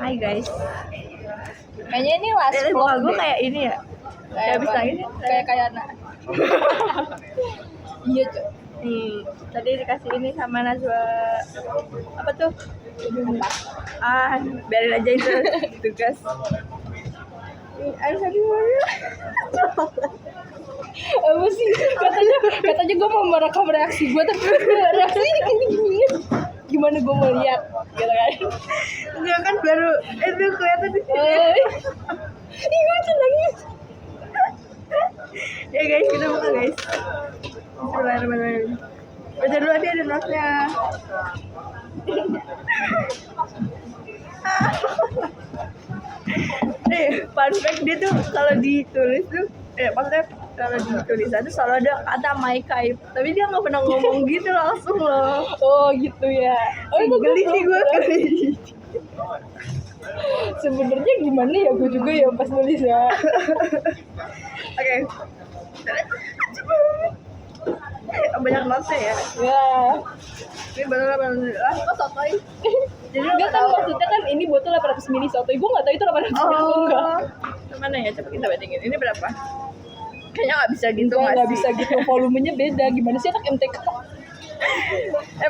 Hai guys. Kayaknya ini last vlog Muka gue deh. kayak ini ya. Kayak abis apa? nangis. Kayak anak. Iya, Cok. Nih, tadi dikasih ini sama Najwa. Apa tuh? Biarin aja itu tugas. Ayo Apa sih? Katanya gue mau merekam reaksi gue, tapi reaksinya gini. Gimana gue mau lihat? Gitu kan. Enggak kan baru itu kelihatan di sini. Ih, gue nangis. Ya guys, kita buka guys. Bismillahirrahmanirrahim. Baca dulu ada notnya. Fun fact dia tuh kalau ditulis tuh, maksudnya kalau di tulisan tuh selalu ada kata my kaib, tapi dia nggak pernah ngomong gitu langsung loh. Oh gitu ya. Oh itu Geli sih gue. Sebenarnya gimana ya, gue juga ya pas nulis ya. Oke. Banyak notnya ya. Ya. Ini bener-bener kok sotoy. Jadi Enggak tahu maksudnya kan ini botol 800 ml soto. Gue nggak tahu itu 800 ml atau enggak. Mana ya? Coba kita bandingin. Ini berapa? Kayaknya nggak bisa gitu Nggak bisa gitu, volumenya beda. Gimana sih anak MTK?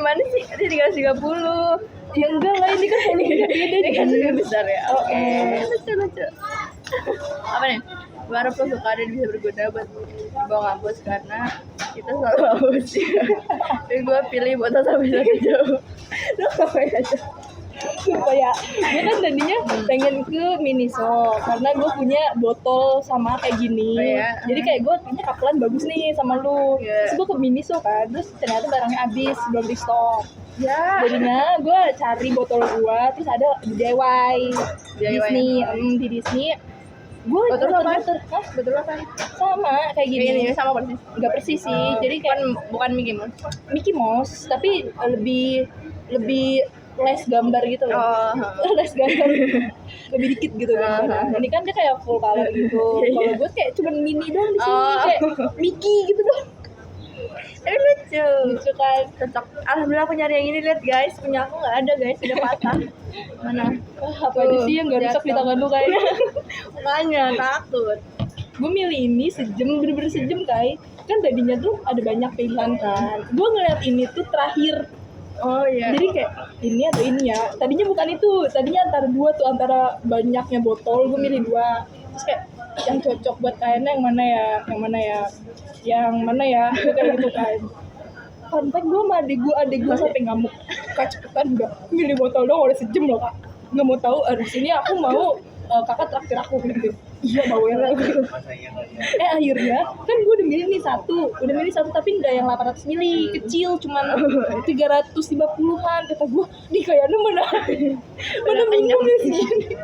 Mana sih? Ini 330. Ya enggak lah, ini kan volumenya beda. Ini kan lebih besar ya. Oke. Oh. Lucu. Apa nih? Gue harap lo suka dan bisa berguna buat dibawa ngampus karena kita selalu haus. Jadi gue pilih botol sampai satu jauh. Lo ngapain aja? Supaya gue kan tadinya pengen ke Miniso karena gue punya botol sama kayak gini. Oh, iya. Jadi kayak gue kayaknya kapelan bagus nih sama lu. Iya. Terus gue ke Miniso kan, terus ternyata barangnya habis, belum di stok. Ya. Jadinya gue cari botol gue, terus ada di DIY, Disney, di Disney. Gue Botol apa? Hah? Betul apa? Sama kayak gini. Ini sama persis. Nggak persis sih, jadi kayak Bukan Mickey Mouse. Mickey Mouse, tapi lebih less gambar gitu loh. Oh. Less gambar, lebih dikit gitu gambarnya. Ini kan dia kayak full color gitu. Iya. Kalau gue kayak cuma mini doang di sini, Oh. kayak Mickey gitu doang. Ini lucu. Lucu kan? Cocok. Alhamdulillah aku nyari yang ini, lihat guys. Punya aku nggak ada guys, udah patah. Mana? Apa aja sih yang nggak rusak di tangan lu kayaknya? Makanya takut. Gue milih ini sejam, bener-bener sejam kai. Kan tadinya tuh ada banyak pilihan kan. Gue ngeliat ini tuh terakhir. Oh iya. Jadi kayak ini atau ini ya. Tadinya bukan itu. Tadinya antara dua tuh, antara banyaknya botol. Gue milih dua. Terus kayak yang cocok buat kayaknya yang mana ya? Yang mana ya? Yang mana ya? Gue kayak gitu kan. Fun fact, gue sama adik gue sampai ngamuk. Kak cepetan enggak? Milih botol dong udah sejam loh kak. Nggak mau tahu. Harus ini aku mau kakak traktir aku gitu. Iya bawel aku. Akhirnya kan gue udah milih nih satu tapi nggak yang 800 mili, kecil cuman 350-an. Kata gue, nih kayaknya mana minum ya segini.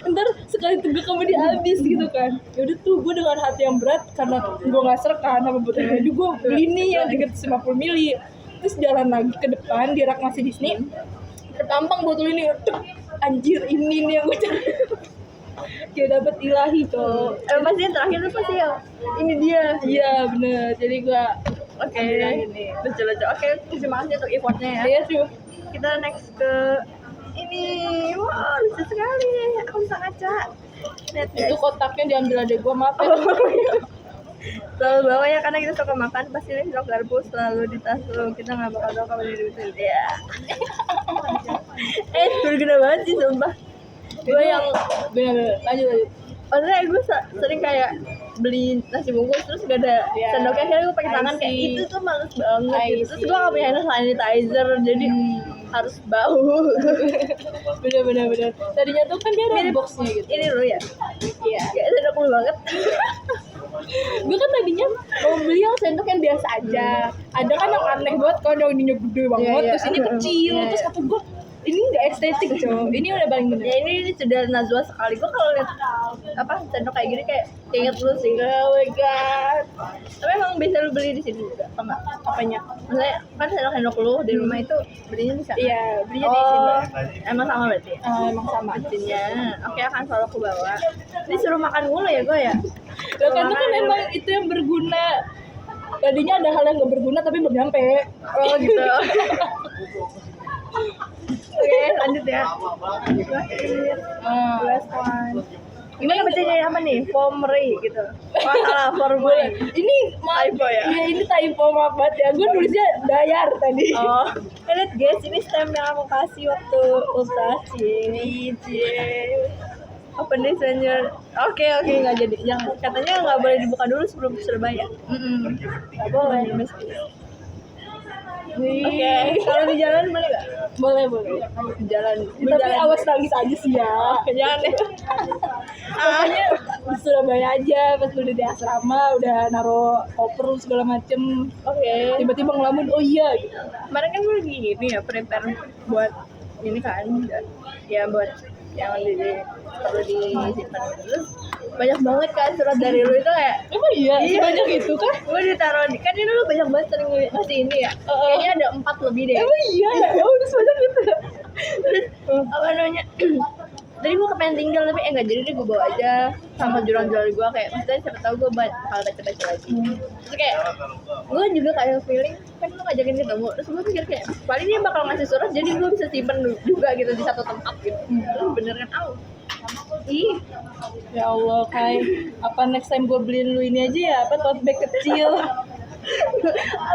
Ntar sekali tegak kamu habis gitu kan. Ya udah tuh gue dengan hati yang berat karena gue nggak serk kan sama botolnya. Jadi gue beli nih yang 350 mili. Terus jalan lagi ke depan di rak nasi Disney. Tertampang botol ini, anjir ini nih yang gue cari. Kayak dapet ilahi tuh. Pasti yang terakhir tuh pasti ya. Ini dia. Iya bener. Jadi gua Oke. Lucu. Oke, terima kasih untuk effortnya ya. ya tuh. Kita next ke ini. Wow, lucu sekali. Aku bisa ngaca. Lihat Itu guys. kotaknya diambil adek gua, maaf ya. Selalu bawa ya karena kita suka makan. Pasti nih stok garpu selalu di tas lo. Kita nggak bakal tahu kapan itu. Ya. Berguna banget sih sumpah. Gue yang Bener lanjut. maksudnya gue sering kayak beli nasi bungkus terus gak ada sendoknya, akhirnya gue pakai tangan kayak itu tuh males banget gitu. Terus gue gak punya hand sanitizer jadi harus bau. Bener. Tadinya tuh kan dia ada boxnya gitu. Ini lo ya? Iya. Kayak sendok lu banget. Gue kan tadinya mau beli yang sendok yang biasa aja. Ada kan yang aneh banget kalau yang ininya gede banget, Iya. terus ini kecil. Terus kata gue, ini nggak estetik cow. Ini udah paling bener. Ya ini sudah Najwa sekali. Gue kalau lihat apa sendok kayak gini kayak inget lu sih. Oh my god. Tapi emang bisa lu beli di sini juga apa enggak? Apanya? Maksudnya kan sendok lu di rumah itu belinya di sana. Iya, belinya di sini. Emang sama berarti? Emang sama. Pastinya. Oke, akan selalu aku bawa. Ini suruh makan mulu ya gue ya. Loh, kan itu kan emang itu yang berguna. Tadinya ada hal yang gak berguna tapi belum nyampe. Oh gitu. Oke, lanjut ya. Last one. Gimana bacanya apa nih? Pomri gitu. Oh, salah Formai. Ini Typo ya? Iya, ini typo maaf banget ya. Gue nulisnya Dayar tadi. Oh, Lihat guys, ini stem yang aku kasih waktu ultras. cie. Open designer. Oke, nggak jadi. Yang katanya nggak boleh dibuka dulu sebelum Surabaya. Nggak boleh. Oke, kalau di jalan boleh nggak? Boleh. Di jalan. Tapi awas nangis aja sih ya. Jangan deh. Pokoknya di Surabaya aja pas udah di asrama udah naro koper segala macem. Oke. Tiba-tiba ngelamun, oh iya gitu. Kemarin kan gue lagi ini ya prepare buat ini kan, ya buat yang perlu disimpan. Terus banyak banget kan surat dari lu itu kayak Emang iya? Iya. Sebanyak itu kan? gue ditaruh di, kan ini lu banyak banget sering ngasih ini ya. Kayaknya ada 4 lebih deh. Emang iya ya? Oh udah sebanyak itu. Terus apa namanya? Tadi gue kepengen tinggal tapi nggak jadi deh, gue bawa aja sama jurnal gue kayak maksudnya siapa tahu gue bakal baca lagi. Terus kayak gue juga kayak feeling kan lu ngajakin ketemu, terus gue pikir kayak paling dia bakal ngasih surat jadi gue bisa simpen juga gitu di satu tempat gitu. Terus bener kan ih Ya Allah, Kai. Apa next time gue beliin lu ini aja ya? Apa tote bag kecil?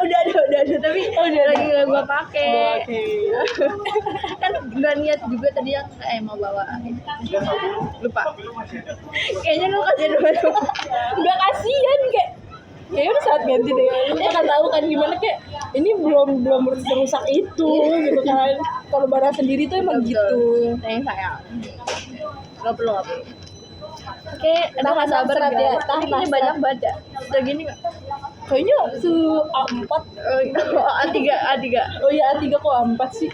udah ada tapi udah lagi nggak gue pakai. Oke. Kan nggak niat juga tadi yang mau bawa lupa kayaknya lu kasih dulu. Udah kasihan kayak kayaknya udah saat ganti deh. Lu kan tahu kan gimana kayak ini belum merusak itu gitu kan. Kalau barang sendiri tuh emang gitu. Sayang nggak perlu oke udah nggak sabar serat ya tahan ini serat. banyak banget ya udah gini nggak Kayaknya A4. A3 Oh iya A3 kok A4 sih?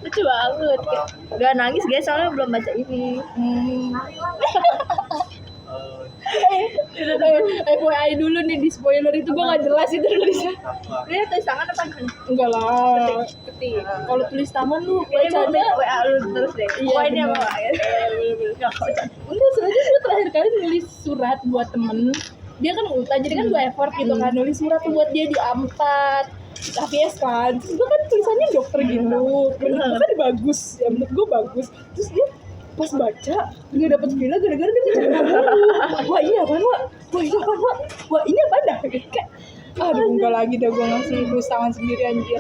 lucu banget gak nangis guys soalnya belum baca ini. FYI dulu nih di spoiler itu gue gak jelas itu tulisnya. Ini tulis tangan apa kan? Enggak lah. Ketik. Kalau tulis tangan lu Ini mau bacanya WA lu terus deh. Iya, Oh ini bener. apa ya? Nggak kocak. enggak, sebenarnya gue terakhir kali nulis surat buat temen. Dia kan ulta, jadi kan gue effort gitu kan. Nulis surat tuh buat dia di A4 APS kan. Terus gue kan tulisannya dokter gitu. Menurut gue kan bagus. Ya menurut gue bagus. Terus dia pas baca nggak dapet villa gara-gara dia ngecek wah ini apaan Wak? Wah ini apaan Wak? Wah ini apaan dah? Kayak aduh enggak lagi dah gue ngasih tulis tangan sendiri anjir.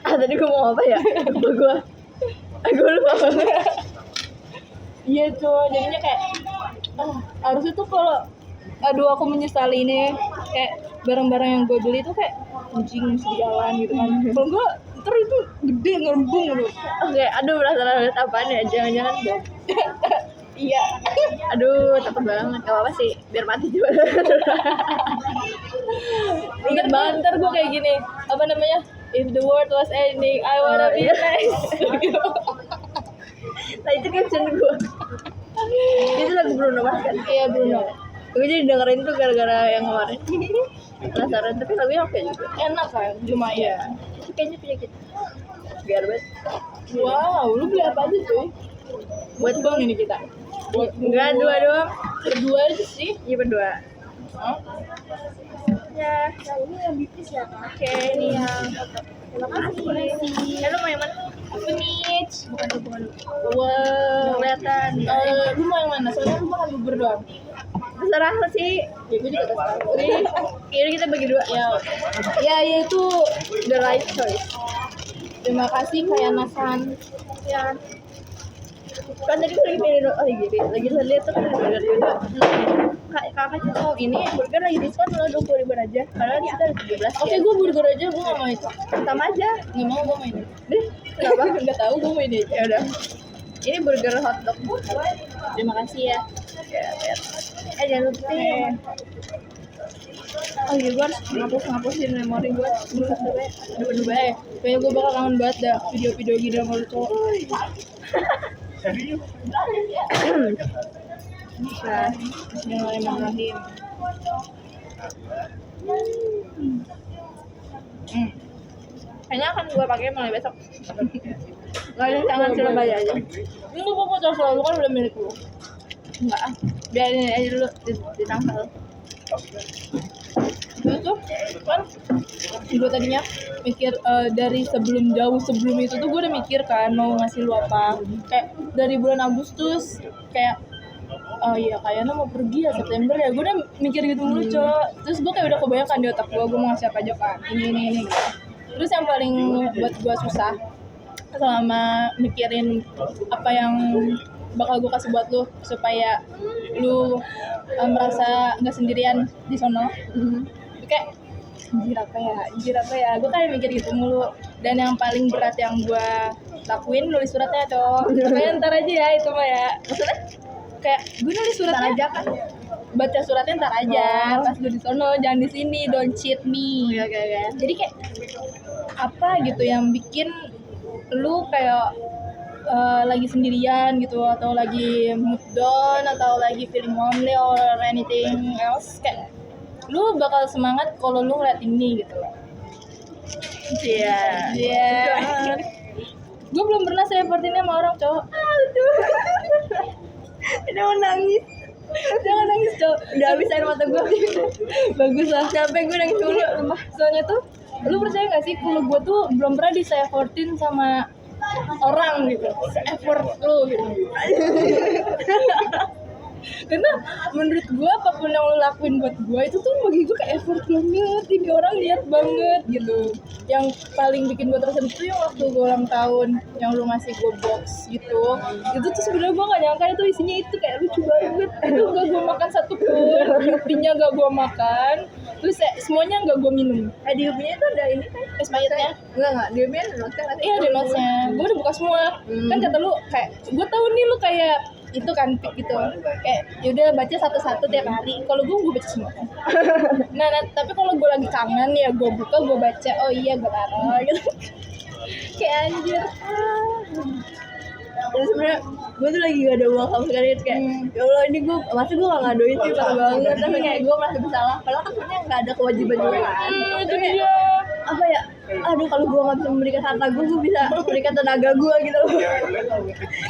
Tadi gue mau apa ya? Gue lupa banget. Iya tuh, jadinya kayak harusnya tuh kalau aduh aku menyesali ini kayak barang-barang yang gue beli tuh kayak anjing mesti jalan gitu kan. Kalau gue ntar itu gede ngerembung gitu. Oke, aduh penasaran lihat apaan ya? Jangan-jangan bom. Iya. Aduh, takut banget. Gak apa-apa sih, biar mati juga. Ingat banget ntar gue kayak gini, apa namanya? If the world was ending, I wanna be next. Nah itu caption gue. Itu lagu Bruno Mars kan? Iya Bruno. Gue jadi dengerin tuh gara-gara yang kemarin. Penasaran, tapi lagunya oke juga. Enak kan, lumayan. Tapi kayaknya penyakit. Biar banget. Wow, lu beli apa aja cuy? Buat bang ini kita. Buat Enggak, dua doang. berdua aja sih. Iya berdua. Hah? Ya, Nah ini yang bipis ya kak. oke, ini yang Terima kasih. lu mau yang mana? Apa nih? Bukan. Wow. Kelihatan. Lu mau yang mana? Soalnya lu makan bubur doang. Terserah lo sih. Ya gue juga terserah. Ini kita bagi dua. Ya itu The right choice. terima kasih kayak Nasan. Ya. Kan tadi gue lagi pengen lagi lihat tuh kan burger juga. Kakak tuh ini burger lagi diskon lo 20.000 aja. Padahal di situ ada 17. Oke, gue burger aja, gue gak mau itu. Sama aja. Gak mau, gue mau ini. Deh, kenapa? Gak tau, gue mau ini aja. Ya udah. Ini burger hotdog. Terima kasih ya. Ya, lihat. Jangan lupa. Oh iya, gue harus ngapusin memori gue. Dua-dua ya. Kayaknya gue bakal kangen banget dah video-video gini sama lu cowok. Nah, Bismillahirrahmanirrahim. kayaknya akan gue pakai mulai besok. Gak ada tangan Surabaya aja. Enggak apa-apa, terserah lu kan udah milik lu. Enggak, biarin aja dulu di tangsel. Terus tuh kan gue tadinya mikir dari jauh sebelum itu tuh gue udah mikir kan mau ngasih lu apa. Kayak dari bulan Agustus kayak oh iya kayaknya mau pergi ya September ya. Gue udah mikir gitu mulu Cok. Terus gue kayak udah kebayangkan di otak gue mau ngasih apa aja kan. Ini gitu. Terus yang paling buat gue susah selama mikirin apa yang bakal gue kasih buat lu supaya lu merasa nggak sendirian di sono. Kayak anjir apa ya gue kayak mikir gitu mulu. Dan yang paling berat yang gue lakuin nulis suratnya Cok. Kayak ntar aja ya itu mah ya. Maksudnya kayak gue nulis suratnya aja kan. Baca suratnya ntar aja pas gue di sono, jangan di sini, don't cheat me. Oke. Jadi kayak apa gitu yang bikin lu kayak lagi sendirian gitu atau lagi mood down atau lagi feeling lonely or anything else, kayak lu bakal semangat kalau lu ngeliat ini gitu loh. Iya. Gue belum pernah se-effort ini sama orang cowok. Udah mau nangis. Jangan nangis cowok. Udah habis air mata gue. Bagus lah. Capek gue nangis dulu. Soalnya tuh lu percaya gak sih kalau gue tuh belum pernah di-effortin sama orang gitu, effort lu gitu. Karena menurut gue apapun yang lu lakuin buat gue itu tuh bagi gue kayak effort banget. Ini orang lihat banget gitu. Yang paling bikin gue tersentuh tuh yang waktu gue ulang tahun yang lu ngasih gue box gitu. Itu tuh sebenarnya gue gak nyangka itu isinya itu kayak lucu banget. Itu gak gue makan satu pun, Yupinya gak gue makan, terus semuanya gak gue minum. Di Yupinya itu ada ini kan? Es pahitnya? Enggak. Di Yupinya ada notesnya kan? Iya ada notesnya. Gue udah buka semua. Kan kata lu kayak gue tahu nih lu kayak itu kan pick gitu. Kayak yaudah baca satu-satu tiap hari. Kalau gue baca semua. Nah, tapi kalau gue lagi kangen ya gue buka gue baca. Oh iya gue taruh gitu. Kayak anjir. Dan sebenarnya gue tuh lagi gak ada uang sama sekali kayak ya Allah ini gue masa gue gak ngadoin sih parah banget, tapi kayak gue merasa bersalah padahal kan sebenarnya gak ada kewajiban juga kan. Itu dia. Apa ya, aduh kalau gue gak bisa memberikan harta gue bisa memberikan tenaga gue gitu.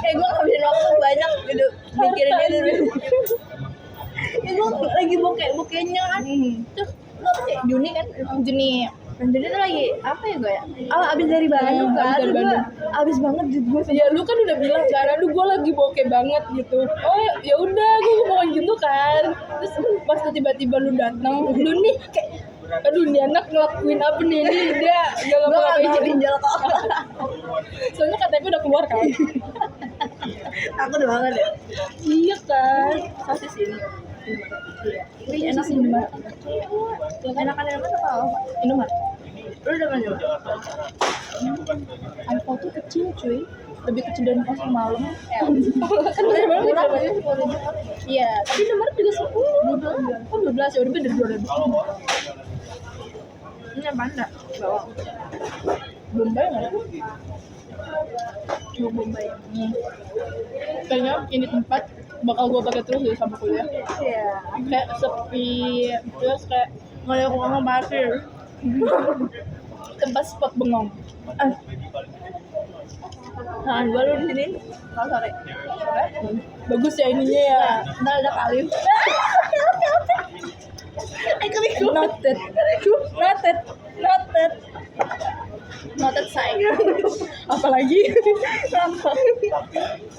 Kayak gue ngabisin waktu banyak gitu mikirin itu. Ya gue lagi bokehnya kan. Terus lo apa sih Juni kan? Juni. Dan jadi tuh lagi apa ya gue ya? Abis dari Bandung kan? Abis dari Bandung. Abis banget gue. Ya lu kan udah bilang kan, aduh gue lagi bokeh banget gitu. Oh ya udah gue ngomong gitu kan. Terus pas tiba-tiba lu datang, lu nih kayak aduh nih anak ngelakuin apa nih, ini dia gak ngapa-ngapain pinjol kok. Soalnya KTP udah keluar kan. Takut banget ya. Iya kan. Sosis ini. Ini enak sih Indomaret. Enakan Indomaret apa? Indomaret. Lu udah pernah nyoba? iPhone tuh kecil cuy, lebih kecil dari pasar malam. Kan Udah banget murah ya. sih, 10.000. Iya, tapi Indomaret juga 10. Oh 12 ya udah beda 200. Ini apaan enggak? Bawang. Bombay nggak? Mau Bombay. Kayaknya ini tempat bakal gue pakai terus deh sampai kuliah. Iya. Kayak sepi, terus kayak Nggak ada kurang parkir. tempat spot bengong. Nah, gue lu di sini. Kalau sore. Bagus ya ininya ya. Ntar ada kali. Noted say. Apalagi?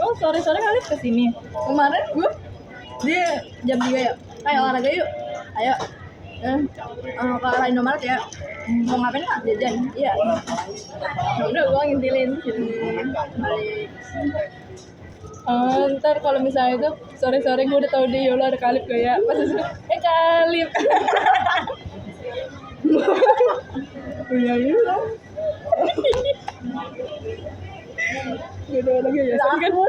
Oh sore-sore kali kesini. Kemarin gue dia jam 3 ya. Ayo olahraga yuk. Ayo. Ke arah Indomaret ya. Mau ngapain nggak? Jajan. Iya. Ya udah gue ngintilin sini. Balik. Ntar kalau misalnya itu sore-sore gue udah tahu deh Yola ada Kalip gak ya. Pas itu Kalip. Punya Yola. Gue udah lagi ya kan. Gue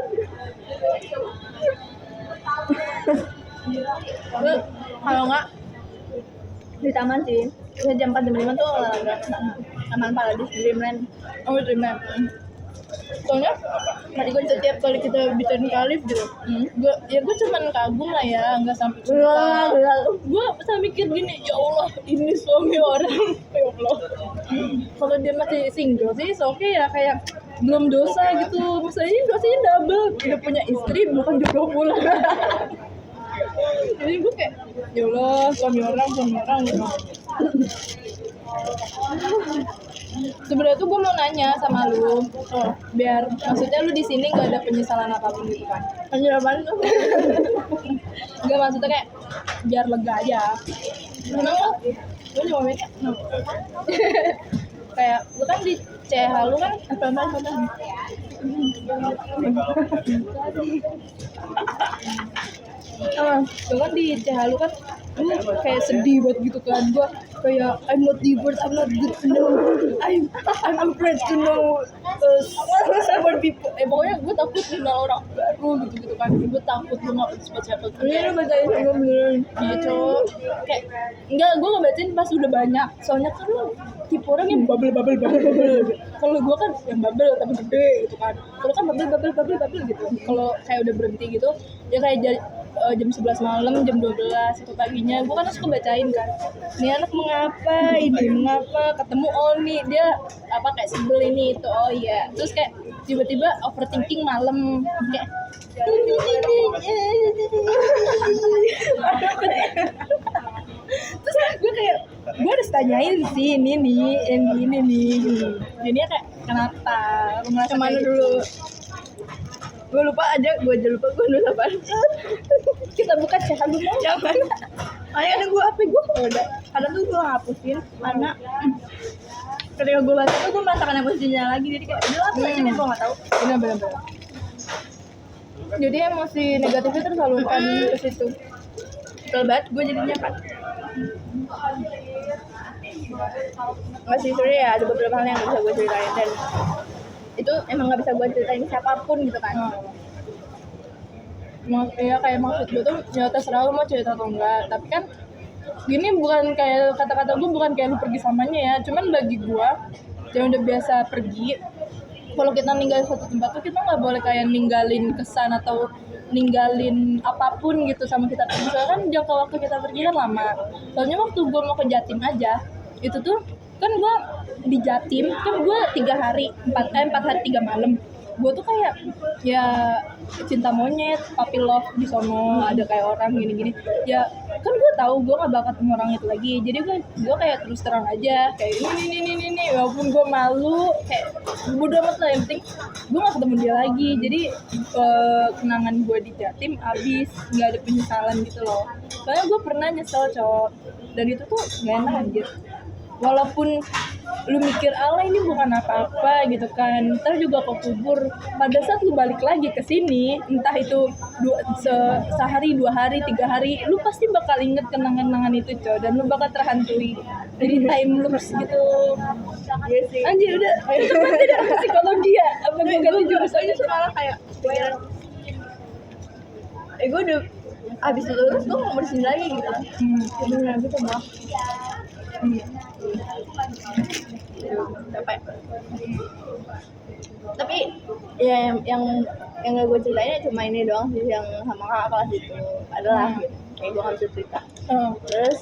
kalau nggak di taman sih. Gue jam 4 jam 5 tuh olahraga. Taman Paladis Dreamland. Oh Dreamland. Soalnya tadi gue setiap kali kita bikin Kalip gitu, gue cuman kagum lah ya, nggak sampai cinta. Gue sampai mikir gini, ya Allah ini suami orang, ya Allah. Kalau dia masih single sih, oke ya kayak belum dosa gitu. Misalnya ini dosanya double, udah punya istri bukan jodoh pula. Jadi gue kayak, ya Allah suami orang gitu. Sebenarnya tuh gue mau nanya sama lu, biar maksudnya lu di sini nggak ada penyesalan apapun gitu kan? Anjir apaan tuh? Nggak, maksudnya kayak biar lega aja. Kenapa? Gue cuma mikir Kayak lu kan di CH lu kan apa-apa. lu kan di CH lu kan lu kayak sedih banget gitu kan. Gua kayak I'm not diverse, I'm not good to know, I'm afraid to know someone people. Pokoknya gue takut kenal orang baru gitu kan. Gue takut gue nggak bisa siapa. Ini lu bacain sama beneran. Iya cowok, kayak enggak, gue ngebacain pas udah banyak. Soalnya kan lu tipe orang yang bubble. Kalau gue kan yang bubble tapi gede gitu kan. Kalau kan bubble gitu. Kalau kayak udah berhenti gitu, ya kayak jam 11 malam, jam 12 itu paginya, gue kan suka bacain kan. Ini anak mengapa, ini mengapa, ketemu Oni, dia apa kayak sebel ini itu, oh iya. Terus kayak tiba-tiba overthinking malam, kayak terus gue kayak gue harus tanyain sih ini nih yang ini nih jadinya kayak kenapa lu ngerasa Kemana kayak dulu? Gue lupa aja gue nulis apaan. gitu? Kita buka chat lu mau Jangan. Ayo ada gue apa gue udah. Kadang tuh gue hapusin karena ketika gue baca tuh gue merasakan emosinya lagi, jadi kayak udah apa aja nih gue nggak tahu. benar jadi emosi negatifnya tersalurkan ke situ. Betul banget gue jadinya kan. Nggak sih, sebenarnya ya ada beberapa hal yang nggak bisa gue ceritain dan itu emang nggak bisa gue ceritain siapapun gitu kan. Ya kayak maksud gue tuh ya terserah lu mau cerita atau enggak, tapi kan gini bukan kayak kata-kata gue bukan kayak lu pergi samanya ya, cuman bagi gue yang udah biasa pergi, kalau kita ninggalin suatu tempat tuh kita nggak boleh kayak ninggalin kesan atau ninggalin apapun gitu sama kita pergi. Soalnya kan jangka waktu kita pergi kan lama. Soalnya waktu gue mau ke Jatim aja itu tuh kan gue di Jatim kan gue 4 hari 3 malam. Gue tuh kayak ya cinta monyet, puppy love di sono, ada kayak orang gini-gini. Ya kan gue tahu gue nggak bakal ketemu orang itu lagi. Jadi gue kayak terus terang aja kayak ini walaupun gue malu kayak bodo amat lah, yang penting gue nggak ketemu dia lagi. Jadi kenangan gue di Jatim abis, nggak ada penyesalan gitu loh. Soalnya gue pernah nyesel cowok dan itu tuh nggak enak anjir. Walaupun lu mikir Allah ini bukan apa-apa gitu kan, ntar juga kekubur. Pada saat lu balik lagi ke sini, entah itu sehari, 2 hari, 3 hari, lu pasti bakal inget kenangan-kenangan itu coy, dan lu bakal terhantui. Jadi time loops gitu. Iya sih. Anjir udah, itu kan tidak psikologi ya? Apa gue ganti jurusannya? Malah kayak pikiran gue udah abis lulus gue mau bersihin lagi gitu. Bener gitu mah. Capek. Tapi ya yang gak gue ceritain cuma ini doang sih, yang sama kakak kelas itu adalah gitu. Kayak gue gak bisa cerita. Terus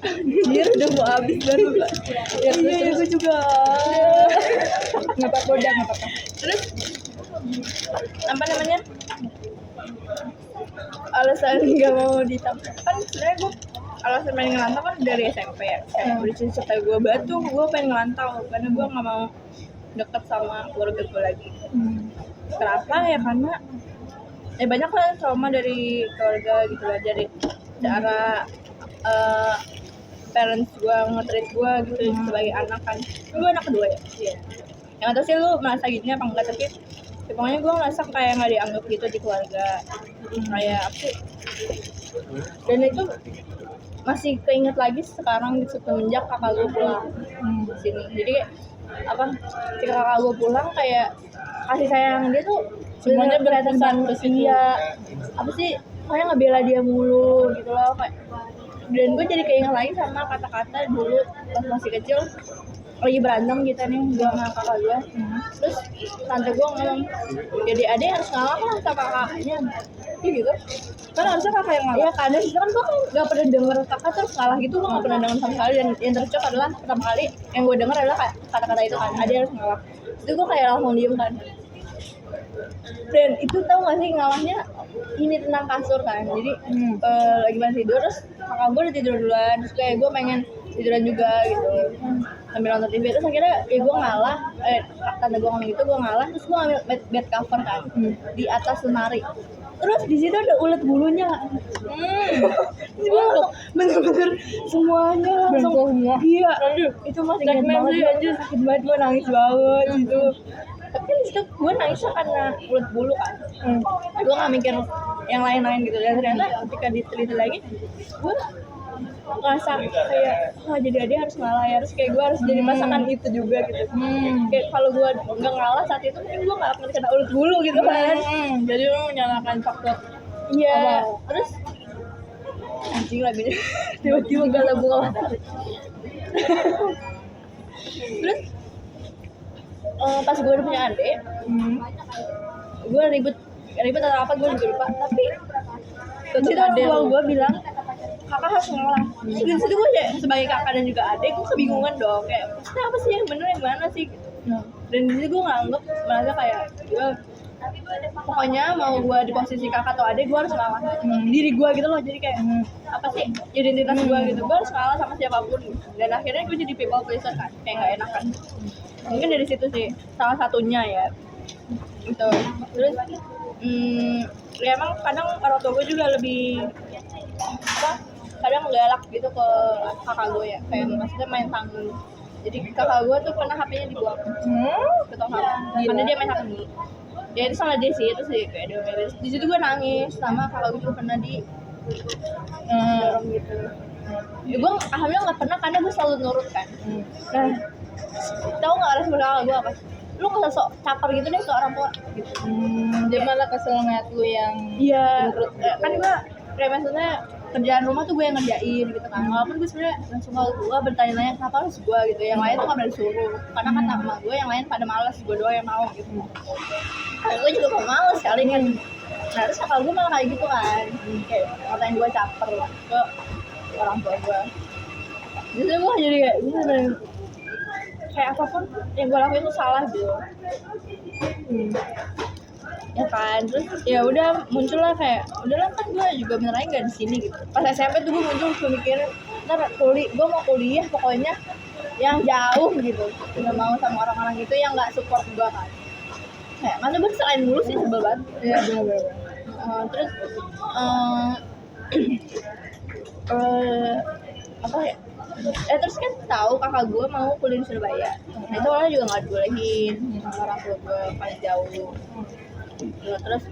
anjir udah mau habis baru. Ya terus gue juga. Nggak apa-apa. Terus apa namanya? Alasan nggak mau ditambah kan sebenarnya gue alasan pengen ngelantau kan dari SMP ya. Udah cerita gue batu, gue pengen ngelantau karena gue nggak mau deket sama keluarga gue lagi. Kenapa ya? Karena banyak lah trauma dari keluarga gitu loh, dari cara parents gue nge-treat gue gitu sebagai anak kan. Gue anak kedua ya. Iya. Yang atas sih lu merasa gini apa enggak, tapi ya, pokoknya gue ngerasa kayak nggak dianggap gitu di keluarga. Kayak apa sih? Dan itu masih keinget lagi sekarang semenjak kakak gue pulang di sini. Jadi kayak apa? Ketika kakak gue pulang kayak kasih sayang dia tuh Semuanya berkesan ke dia. Apa sih? Kayak ngebela dia mulu gitu loh kayak. Dan gue jadi keinget lagi sama kata-kata dulu pas masih kecil lagi berantem gitu nih gue sama kakak gue. Terus tante gue ngomong, jadi adek harus ngalah lah sama kakaknya. Iya gitu. Kan harusnya kakak yang ngalah. Iya kadang itu kan gue kan gak pernah denger kakak terus ngalah gitu, gue gak pernah denger sama sekali. Dan yang tercocok adalah pertama kali yang gue denger adalah kata-kata itu kan, adek harus ngalah. Itu gue kayak langsung diem kan. Dan itu tahu gak sih ngalahnya ini tentang kasur kan. Jadi lagi main tidur terus kakak gue udah tidur duluan, terus kayak gue pengen tiduran juga gitu sambil nonton TV. Terus akhirnya ya gue ngalah, tante gue ngomong gitu, gue ngalah, terus gue ngambil bed cover kan di atas lemari. Terus di situ ada ulet bulunya. Terus gue langsung bener-bener semuanya langsung semua. iya. Itu masih ingat banget, sakit banget, gue nangis banget gitu. Tapi kan di situ gue nangisnya karena ulet bulu kan. Gue nggak mikir yang lain-lain gitu. Dan ternyata ketika diteliti lagi, gue ngerasa kayak jadi dia harus ngalah ya, harus kayak gue harus jadi masakan itu juga gitu. Kayak kalau gue nggak ngalah saat itu mungkin gue nggak akan kena ulet bulu gitu kan. Jadi lu menyalahkan faktor Iya. Terus anjing lagunya tiba-tiba gak lagu matahari. Terus pas gue udah punya adik, gue ribut atau apa gue juga lupa. Tapi terus kalau gue bilang kakak harus ngalah. Terus di situ gue kayak sebagai kakak dan juga adik, gue kebingungan dong. Kayak maksudnya apa sih yang bener yang mana sih? Dan di situ gue nganggep merasa kayak gue pokoknya mau gue di posisi kakak atau adik, gue harus ngalah diri gue gitu loh. Jadi kayak apa sih identitas gue gitu, gue harus ngalah sama siapapun. Dan akhirnya gue jadi people pleaser kan, kayak nggak enakan. Mungkin dari situ sih salah satunya ya gitu. Terus ya emang kadang orang tua gue juga lebih kadang galak gitu ke kakak gue ya, kayak maksudnya main tangan. Jadi kakak gue tuh pernah HP-nya dibuang ke tong sampah karena dia main HP dulu. Ya itu salah dia sih, itu sih kayak diomelin. Di situ gue nangis, sama kakak gue juga pernah di dorong gitu. Ya gue alhamdulillah nggak pernah karena gue selalu nurut kan. Nah, tahu nggak respon kakak gue apa? Lu nggak usah sok caper gitu deh ke orang tua gitu. Dia malah kesel ngeliat lu yang Iya, kan gue kayak maksudnya kerjaan rumah tuh gue yang ngerjain gitu kan. Walaupun gue sebenarnya langsung kalau gue bertanya-tanya kenapa harus gue gitu. Yang lain tuh nggak berani suruh. Karena kata emak gue yang lain pada malas, gue doang yang mau gitu. Nah, gue juga mau males kali kan. Nah terus kakak gue malah kayak gitu kan. Kayak ngatain gue caper ke orang tua gue. Jadi gue jadi kayak kayak apapun yang gue lakuin itu salah gitu. Ya kan, terus ya udah muncullah kayak udahlah kan gue juga beneran nggak di sini gitu. Pas SMP tuh gue muncul, gue mikir ntar gue mau kuliah pokoknya yang jauh gitu, nggak mau sama orang-orang itu yang nggak support gue kan. Kayak mana gue selain dulu sih sebel banget. ya bener-bener. Terus apa ya? Terus kan tahu kakak gue mau kuliah di Surabaya. Nah itu orang juga nggak dibolehin sama orang tua gue pas jauh. Ya, terus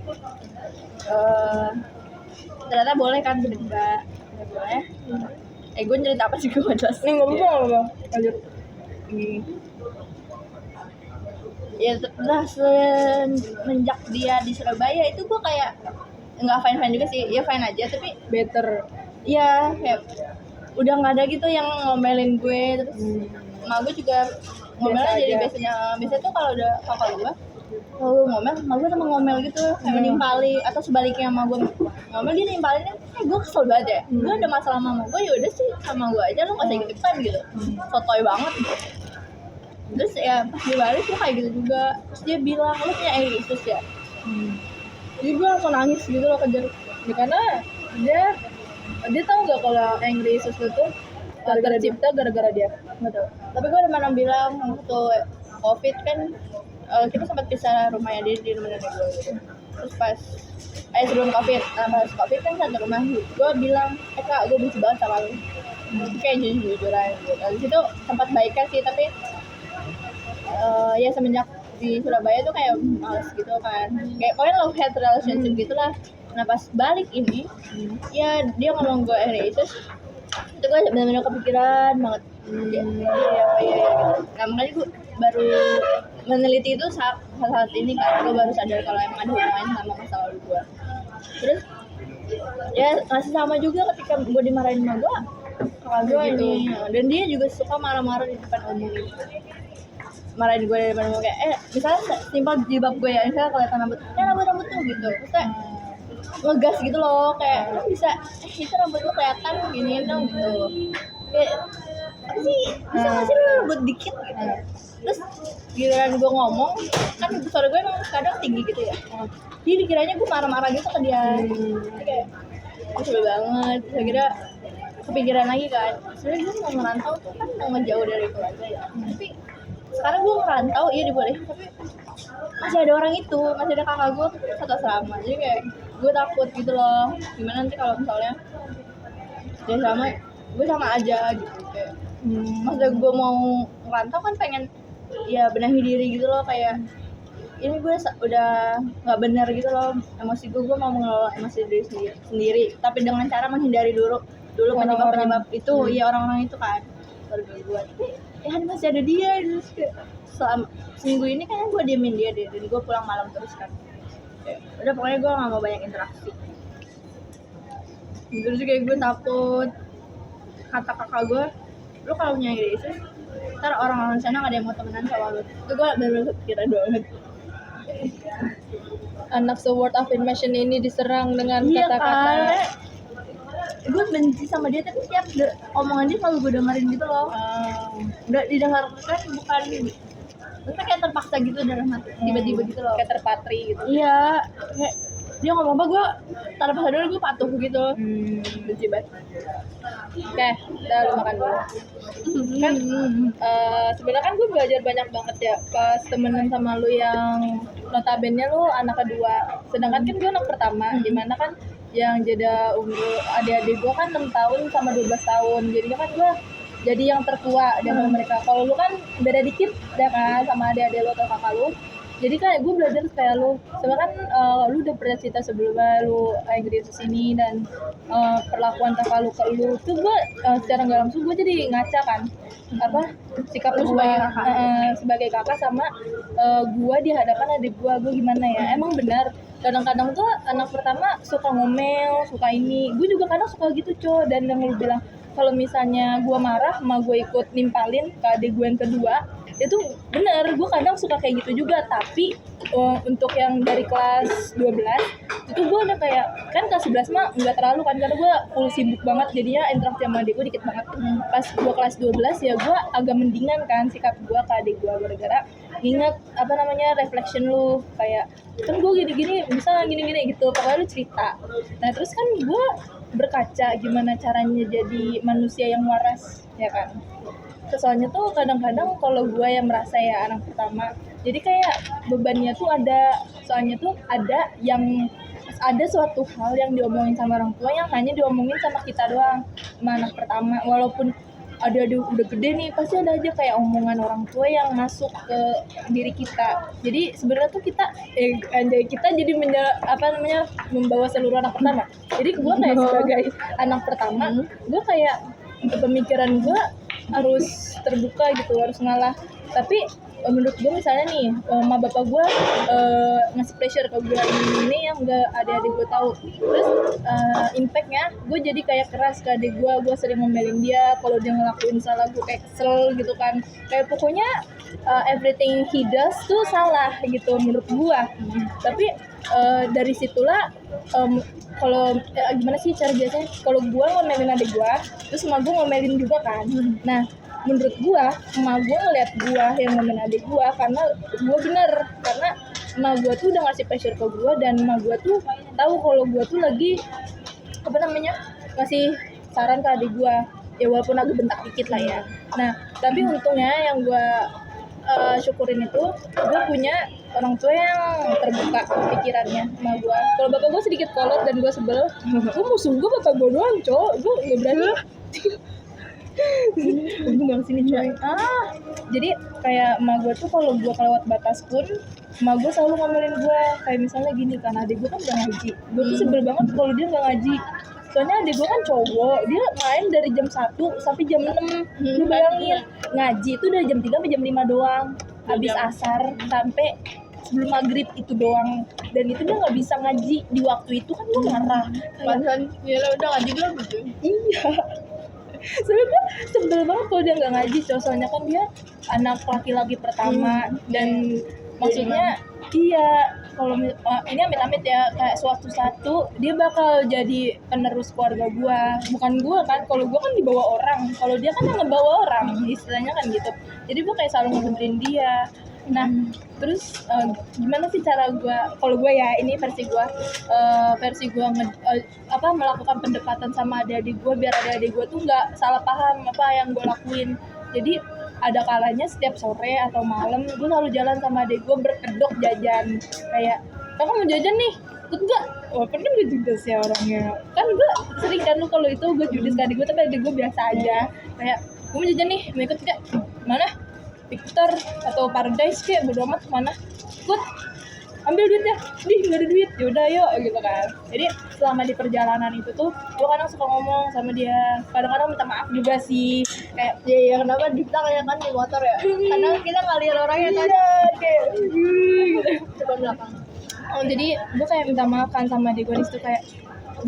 ternyata boleh kan, tiba-tiba boleh. Gue cerita apa sih gue nggak jelas. Nih nggak apa-apa, lanjut. Ya setelah semenjak dia di Surabaya itu gue kayak nggak fine juga sih, ya fine aja tapi Better. ya kayak udah nggak ada gitu yang ngomelin gue. Terus emak gue juga ngomelnya Biasa jadi aja. biasanya tuh kalau udah kakak gue kalau ngomel, emak gue sama ngomel gitu kayak menimpali, atau sebaliknya emak gue ngomel dia nimpalinnya. Gue kesel banget ya, gue ada masalah sama emak gue, yaudah sih sama gue aja, lu nggak usah ikut-ikutan gitu, sotoy banget gitu. Terus ya pas dia balik gue kayak gitu juga. Terus dia bilang, lu punya air issues ya? Jadi gue langsung nangis gitu loh, kejar. Ya, karena dia tahu nggak kalau angry issues itu tercipta gara-gara dia. Nggak tahu. Tapi gue ada mana bilang waktu COVID kan kita sempat pisah rumahnya dia di rumah nenek gue gitu. Terus pas sebelum COVID, pas COVID kan satu rumah. Gue bilang, kak gue benci banget sama lu. Kayak jujur-jujuran gitu. Di situ sempat baikan sih, tapi ya semenjak di Surabaya tuh kayak males gitu kan, kayak pokoknya love hate relationship gitulah. Nah pas balik ini ya dia ngomong gue itu gue benar-benar kepikiran banget. Ya gitu. Nah makanya gue baru meneliti itu saat ini kan, gue baru sadar kalau emang ada hubungannya sama masa lalu gue. Terus ya masih sama juga ketika gue dimarahin sama gue, kakak gue Gitu. ini, dan dia juga suka marah-marah di depan umum gitu. Marahin gue di depan umum kayak misalnya simpel jilbab gue ya, misalnya kelihatan rambut tuh gitu, terus kayak ngegas gitu loh, kayak lu bisa itu rambut lu kelihatan gini dong gitu. Kayak apa sih bisa nggak sih lu lembut dikit gitu. Terus giliran gue ngomong kan suara gue emang kadang tinggi gitu ya, jadi dikiranya gue marah-marah gitu ke dia. Jadi kayak sebel banget. Saya kira kepikiran lagi kan, sebenarnya gue mau ngerantau tuh kan mau ngejauh dari keluarga ya, tapi sekarang gue ngerantau iya dibolehin, tapi masih ada orang itu, masih ada kakak gue satu asrama, jadi kayak gue takut gitu loh, gimana nanti kalau misalnya dia sama, gue sama aja gitu. Kayak maksudnya gue mau ngerantau kan pengen ya benahi diri gitu loh, kayak ini gue udah nggak benar gitu loh emosi gue mau mengelola emosi diri sendiri, tapi dengan cara menghindari dulu penyebab itu ya orang-orang itu kan keluarga gue. Tapi ya masih ada dia, terus kayak selama seminggu ini kayaknya gue diemin dia deh, dan gue pulang malam terus kan. Kayak, udah pokoknya gue nggak mau banyak interaksi. Terus kayak gue takut kata kakak gue, lu kalau punya ide itu ntar orang-orang sana nggak ada yang mau temenan sama lu. Itu gue bener-bener kepikiran banget. Anak se-word affirmation ini diserang dengan Iya kata-kata. kan, gue benci sama dia tapi tiap omongan dia selalu gue dengerin gitu loh. Udah didengarkan bukan, maksudnya kayak terpaksa gitu dalam hati, tiba-tiba gitu loh. Kayak terpatri gitu. Iya, kayak dia ngomong apa gue tanpa sadar gue patuh gitu. Benci banget. Oke, udah lu makan dulu. Kan sebenarnya kan gue belajar banyak banget ya pas temenan sama lu yang notabene lu anak kedua, sedangkan kan gue anak pertama, dimana kan yang jeda umur adik-adik gue kan 6 tahun sama 12 tahun, jadinya kan gue jadi yang tertua dari mereka. Kalau lu kan beda dikit ya kan sama adik-adik lu atau kakak lu, jadi kayak gue belajar kayak lu, sebenarnya kan lu udah pernah cerita sebelumnya lu gede sini, dan perlakuan kakak lu ke lu tuh gue secara nggak langsung gue jadi ngaca kan apa sikap lu sebagai kakak sama gue di hadapan adik gue gimana ya. Emang benar kadang-kadang tuh anak pertama suka ngomel, suka ini, gue juga kadang suka gitu dan yang lu bilang kalau misalnya gue marah emak gue ikut nimpalin ke adik gue yang kedua, itu bener, gue kadang suka kayak gitu juga. Tapi untuk yang dari kelas 12 itu gue udah kayak, kan kelas 11 mah nggak terlalu kan, karena gue full sibuk banget, jadinya interaksi sama adik gue dikit banget. Pas gue kelas 12 ya gue agak mendingan kan sikap gue ke adik gue, gara-gara ingat apa namanya reflection lu, kayak kan gue gini-gini bisa gini-gini gitu, pokoknya lu cerita. Nah terus kan gue berkaca gimana caranya jadi manusia yang waras ya kan. Soalnya tuh kadang-kadang kalau gue yang merasa ya anak pertama, jadi kayak bebannya tuh ada, soalnya tuh ada suatu hal yang diomongin sama orang tua yang hanya diomongin sama kita doang, sama anak pertama. Walaupun ada udah gede nih, pasti ada aja kayak omongan orang tua yang masuk ke diri kita. Jadi sebenarnya tuh kita jadi membawa seluruh anak pertama. Jadi gue kayak sebagai anak pertama, gue kayak pemikiran gue harus terbuka gitu, harus ngalah. Tapi menurut gue misalnya nih emak bapak gue ngasih pressure ke gue ini yang gak adik-adik gue tahu, terus impactnya gue jadi kayak keras ke adik gue sering ngomelin dia kalau dia ngelakuin salah, gue kayak kesel gitu kan, kayak pokoknya everything he does tuh salah gitu menurut gue. Tapi dari situlah kalau gimana sih cara biasanya kalau gue ngomelin adik gue, terus emak gue ngomelin juga kan. Nah menurut gue emak gue ngeliat gue yang ngomelin adik gue karena gue bener, karena emak gue tuh udah ngasih pressure ke gue, dan emak gue tuh tahu kalau gue tuh lagi ngasih saran ke adik gue, ya walaupun agak bentak dikit lah ya. Nah tapi untungnya yang gue syukurin itu gue punya orang tua yang terbuka pikirannya sama gue. Kalau bapak gue sedikit kolot dan gue sebel, gue musuh gue bapak gue doang gue nggak berani. Gue nggak kesini coy. Jadi kayak emak gue tuh kalau gue kelewat batas pun emak gue selalu ngomelin gue, kayak misalnya gini kan, adik gue kan udah ngaji, gue tuh sebel banget kalau dia nggak ngaji. Soalnya adik gue kan cowok, dia main dari jam 1 sampai jam 6. Lu bayangin, ngaji itu dari jam 3 sampai jam 5 doang. Habis asar sampai sebelum maghrib itu doang. Dan itu dia nggak bisa ngaji di waktu itu, kan gue marah. Pantesan ya lo udah ngaji belum gitu. Iya. Sebenernya sebel banget kalau dia nggak ngaji, soalnya kan dia anak laki-laki pertama dan maksudnya iya ini amit-amit ya, kayak suatu dia bakal jadi penerus keluarga gue, bukan gue kan. Kalau gue kan dibawa orang, kalau dia kan yang ngebawa orang, istilahnya kan gitu. Jadi gue kayak selalu ngebenerin dia. Nah terus gimana sih cara gue, kalau gue ya ini versi gue, melakukan pendekatan sama adik-adik gue biar adik-adik gue tuh nggak salah paham apa yang gue lakuin. Jadi ada kalanya setiap sore atau malam gue selalu jalan sama adik gue berkedok jajan, kayak kakak mau jajan nih ikut nggak? Oh kan gue judes ya orangnya kan, gue sering kan lu kalau itu gue judes ke adik gue, tapi adik gue biasa aja, kayak gue mau jajan nih mau ikut nggak? Mana? Victor atau Paradise kayak bodo amat, mana ikut, ambil duitnya, nggak ada duit, yaudah yuk gitu kan. Jadi selama di perjalanan itu tuh gue kadang suka ngomong sama dia, kadang-kadang minta maaf juga sih, kayak ya kenapa kita kayak kan di motor ya, kadang kita ngalihin orangnya kan kayak gitu coba belakang. jadi gue kayak minta maaf kan sama dia, gue disitu kayak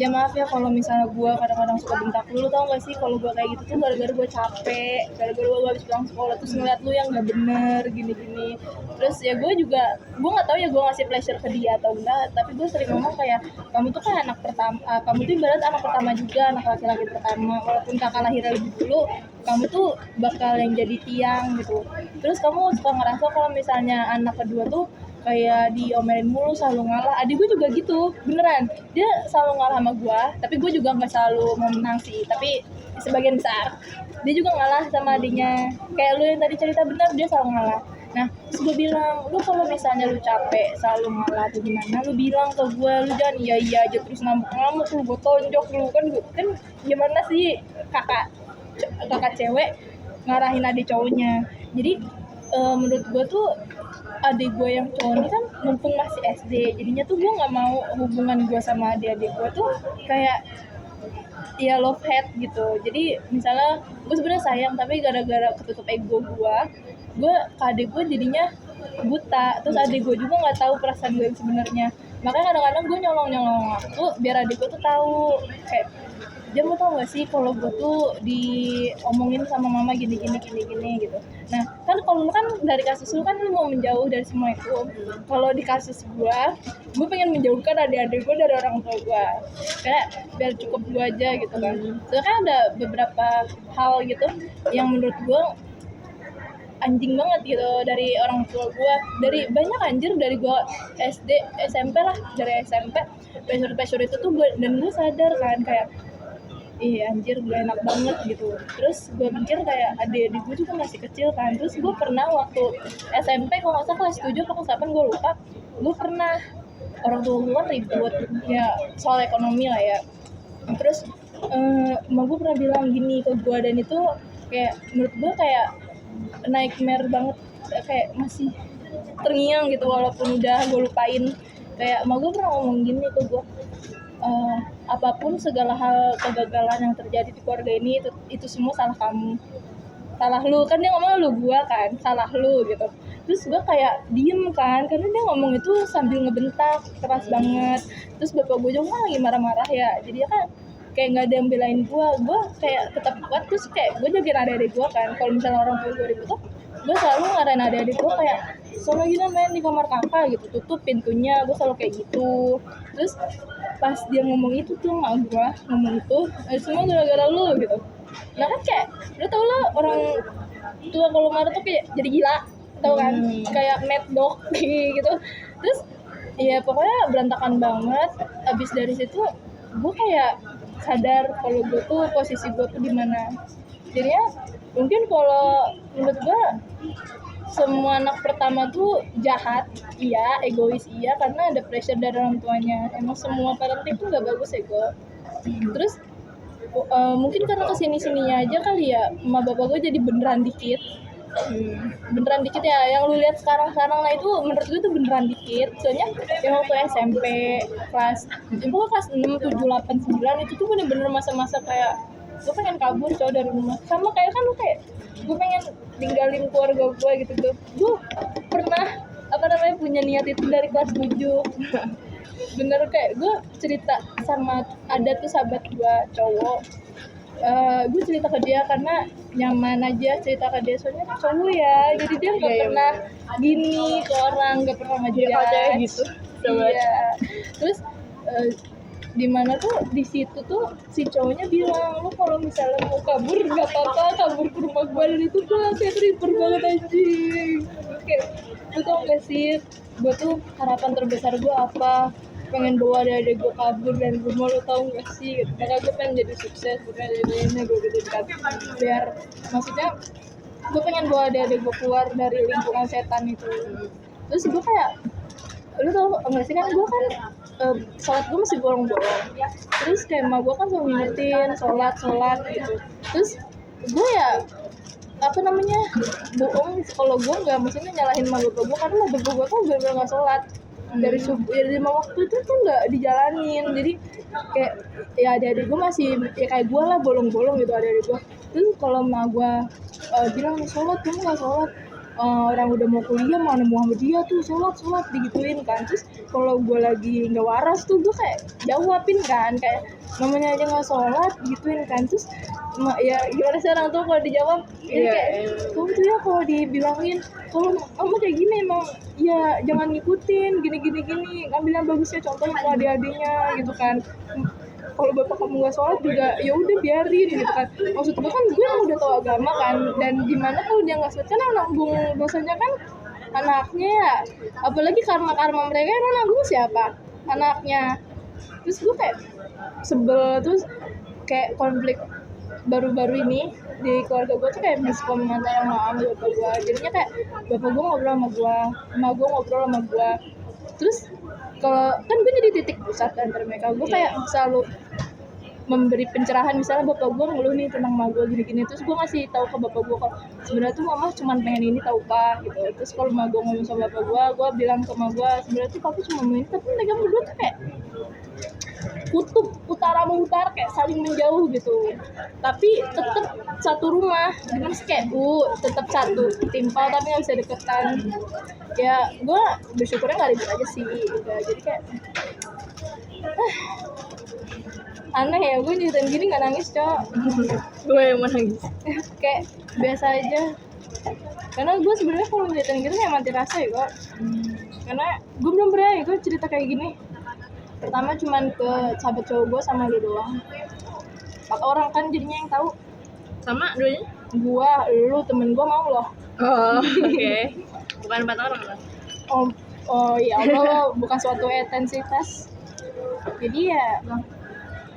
ya maaf ya kalau misalnya gue kadang-kadang suka bentak lu tau gak sih, kalau gue kayak gitu tuh gara-gara gue capek, gara-gara gue habis pulang sekolah terus ngeliat lu yang gak bener gini-gini. Terus ya gue gak tahu ya gue ngasih pleasure ke dia atau enggak, tapi gue sering ngomong kayak kamu tuh kan anak pertama, kamu tuh ibarat anak pertama juga, anak laki-laki pertama, walaupun kakak lahirnya lebih dulu, kamu tuh bakal yang jadi tiang gitu. Terus kamu suka ngerasa kalau misalnya anak kedua tuh kayak diomelin mulu, selalu ngalah. Adik gue juga gitu, beneran. Dia selalu ngalah sama gue, tapi gue juga nggak selalu mau menang sih. Tapi sebagian besar dia juga ngalah sama adiknya. Kayak lu yang tadi cerita, bener, dia selalu ngalah. Nah, terus gue bilang, lu kalau misalnya lu capek selalu ngalah tuh gimana? Lu bilang ke gue, lu jangan iya aja terus ngamuk-ngamuk, lu gue tonjok lu kan gimana sih kakak cewek ngarahin adik cowoknya. Jadi menurut gue tuh adik gue yang cowok ini kan mumpung masih SD, jadinya tuh gue nggak mau hubungan gue sama adik-adik gue tuh kayak ya love hate gitu. Jadi misalnya gue sebenarnya sayang, tapi gara-gara ketutup ego gue ke adik gue jadinya buta. Terus adik gue juga nggak tahu perasaan gue yang sebenarnya. Makanya kadang-kadang gue nyolong waktu biar adik gue tuh tahu, kayak dia mau tau gak sih kalau gue tuh diomongin sama mama gini gitu. Nah kan kalau lu kan dari kasus lu kan lu mau menjauh dari semua itu. Kalau di kasus gue pengen menjauhkan adik-adik gue dari orang tua gue, kayak biar cukup gue aja gitu kan. Soalnya kan ada beberapa hal gitu yang menurut gue anjing banget gitu dari orang tua gue, dari banyak anjir, dari gue SD SMP lah, dari SMP pressure itu tuh gue, dan gue sadar kan kayak anjir gue enak banget gitu. Terus gue mikir kayak adik-adik gue juga masih kecil kan. Terus gue pernah waktu SMP kalau nggak salah kelas 7 atau kelas 8 gue lupa, gue pernah orang tua gue kan ribut ya soal ekonomi lah ya. Terus emak gue pernah bilang gini ke gue, dan itu kayak menurut gue kayak nightmare banget, kayak masih terngiang gitu walaupun udah gue lupain. Kayak emak gue pernah ngomong gini ke gue, apapun segala hal kegagalan yang terjadi di keluarga ini itu semua salah kamu, salah lu kan. Dia ngomong lu gua kan, salah lu gitu. Terus gua kayak diem kan, karena dia ngomong itu sambil ngebentak keras banget. Terus bapak gua juga lagi marah-marah ya, jadi kan kayak nggak ada yang belain gua kayak tetap kuat. Terus kayak gua jagain adik-adik gua kan, kalau misalnya orang tua gua ribut tuh gue selalu ngarahin adik-adik gue kayak soalnya gila main di kamar kakak gitu, tutup pintunya, gue selalu kayak gitu. Terus pas dia ngomong itu tuh sama gue, ngomong itu semua gara-gara lu gitu. Nah kan kayak lu tau lah orang tua kalau marah tuh kayak jadi gila, tau kan, kayak mad dog gitu. Terus ya pokoknya berantakan banget. Abis dari situ gue kayak sadar kalau gue tuh posisi gue tuh di mana. Jadinya mungkin kalau menurut gue semua anak pertama tuh jahat, iya, egois iya, karena ada pressure dari orang tuanya. Emang semua parenting tuh gak bagus ego. Terus mungkin karena kesini-sininya aja kali ya, emak bapak gue jadi beneran dikit. Beneran dikit ya, yang lu lihat sekarang lah itu menurut gue tuh beneran dikit. Soalnya yang waktu SMP kelas 6, 7, 8, 9 itu tuh bener-bener masa-masa kayak gue pengen kabur coy dari rumah. Sama kayak kan lu kayak gue pengen tinggalin keluarga gue gitu tuh. Gue pernah punya niat itu dari kelas 7. Bener kayak gue cerita sama ada tuh sahabat gue cowok. Gue cerita ke dia karena nyaman aja cerita ke dia, soalnya cowok ya, jadi dia nggak pernah gini ke orang, nggak pernah ngajarin gitu. bisa banget. Iya. Terus di mana tuh di situ tuh si cowoknya bilang lu kalau misalnya mau kabur nggak apa-apa kabur ke rumah gua, dan itu tuh kayak creeper banget anjing. Kayak lu tau gak sih gua tuh harapan terbesar gua apa, pengen bawa adik gua kabur dari rumah, lu tau gak sih gitu. Makanya gua pengen jadi sukses, bukan jadi gua gitu kan, biar maksudnya gua pengen bawa adik gua keluar dari lingkungan setan itu. Terus gua kayak, lu tau enggak sih kan gue kan sholat gue masih bolong-bolong, terus kayak emak gue kan selalu ngingetin sholat gitu. Terus gue ya apa namanya bohong kalau gue nggak, maksudnya nyalahin emak gue karena emak gue tuh bener-bener nggak sholat dari subuh ya, 5 waktu itu tuh nggak dijalanin. Jadi kayak ya adik-adik gue masih ya kayak gue lah bolong-bolong gitu adik-adik gue. Terus kalau emak gue bilang sholat, kamu nggak sholat, orang udah mau kuliah mana mau sama dia tuh sholat digituin kan. Terus kalau gue lagi nggak waras tuh gue kayak jawabin kan, kayak namanya aja nggak sholat digituin kan. Terus ya gimana sih orang tuh kalau dijawab, jadi kayak kamu tuh ya kalau dibilangin kalau kamu kayak gini emang ya jangan ngikutin gini ngambil yang bagusnya contohnya sama adik-adiknya gitu kan. Kalau bapak kamu nggak sholat juga ya udah biarin gitu kan. Maksud gue kan gue udah tahu agama kan, dan gimana kalau dia nggak sholat kan yang nanggung dosanya kan anaknya ya, apalagi karma mereka emang nanggung siapa, anaknya. Terus gue kayak sebel. Terus kayak konflik baru-baru ini di keluarga gue tuh kayak miskom antara sama bapak gue. Jadinya kayak bapak gue ngobrol sama gue, emak gue ngobrol sama gue. Terus kalau kan gue jadi titik pusat antara mereka, gue kayak selalu memberi pencerahan. Misalnya bapak gue ngeluh nih tentang emak gue gini-gini, terus gue ngasih tahu ke bapak gue kalau sebenarnya tuh mama cuma pengen ini tahu pak gitu. Terus kalau emak gue ngomong sama bapak gue bilang ke emak gue sebenarnya tuh papi cuma mau ini, tapi mereka berdua tuh kayak kutub utara utara kayak saling menjauh gitu, tapi tetap satu rumah. Gimana sih kayak tetap satu timpal tapi nggak bisa deketan. Ya gue bersyukurnya nggak ribet aja sih udah. Jadi kayak aneh ya, gue nyeritain gini nggak nangis cok. Gue yang mau nangis. Kayak biasa aja, karena gue sebenarnya kalau nyeritain gitu kayak mati rasa ya gue. Karena gue belum pernah ya gue cerita kayak gini. Pertama cuman ke sahabat cowok gue sama lu doang, 4 orang kan jadinya yang tahu. Sama duanya? Gua, lu, temen gua mau loh. Oh, oke. Bukan 4 orang kan? Oh iya Allah, bukan suatu intensitas. Jadi ya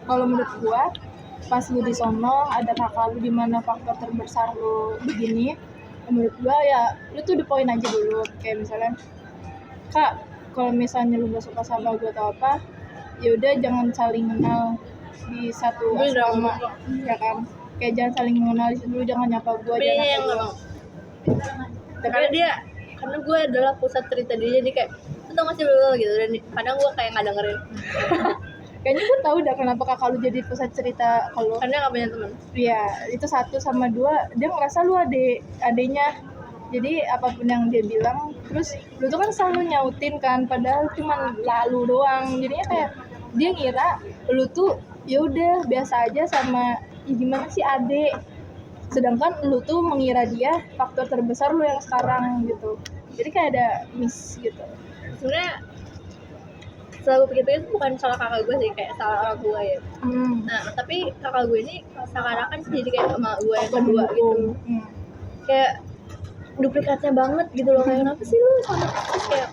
kalau menurut gua pas lu di sono ada kakak lu di mana faktor terbesar lu begini, menurut gua ya lu tuh di poin aja dulu. Kayak misalnya kak, kalau misalnya lu gak suka sama gua atau apa, ya udah jangan saling kenal di satu asrama ya kan. Kayak jangan saling mengenal di situ dulu, jangan nyapa gua, Tapi jangan yang apa gua. karena gue adalah pusat cerita dia, jadi kayak lu tau gak sih lu gitu, dan kadang gue kayak nggak dengerin Kayaknya gue tahu dah kenapa kakak lu jadi pusat cerita kalau. karena nggak punya teman. Iya, itu 1 sama 2 dia ngerasa lu adenya. Jadi apapun yang dia bilang, terus lu tuh kan selalu nyautin kan, padahal cuma lalu doang. Jadinya kayak dia ngira lu tuh ya udah biasa aja sama ya gimana sih adek, sedangkan lu tuh mengira dia faktor terbesar lu yang sekarang gitu. Jadi kayak ada miss gitu. Sebenarnya selalu pikir-pikir itu bukan salah kakak gue sih, kayak salah orang tua ya. Nah tapi kakak gue ini seakan-akan sih jadi kayak emak gue yang kedua gitu. Kayak duplikatnya banget gitu loh, kayak kenapa sih lu sama. Terus kayak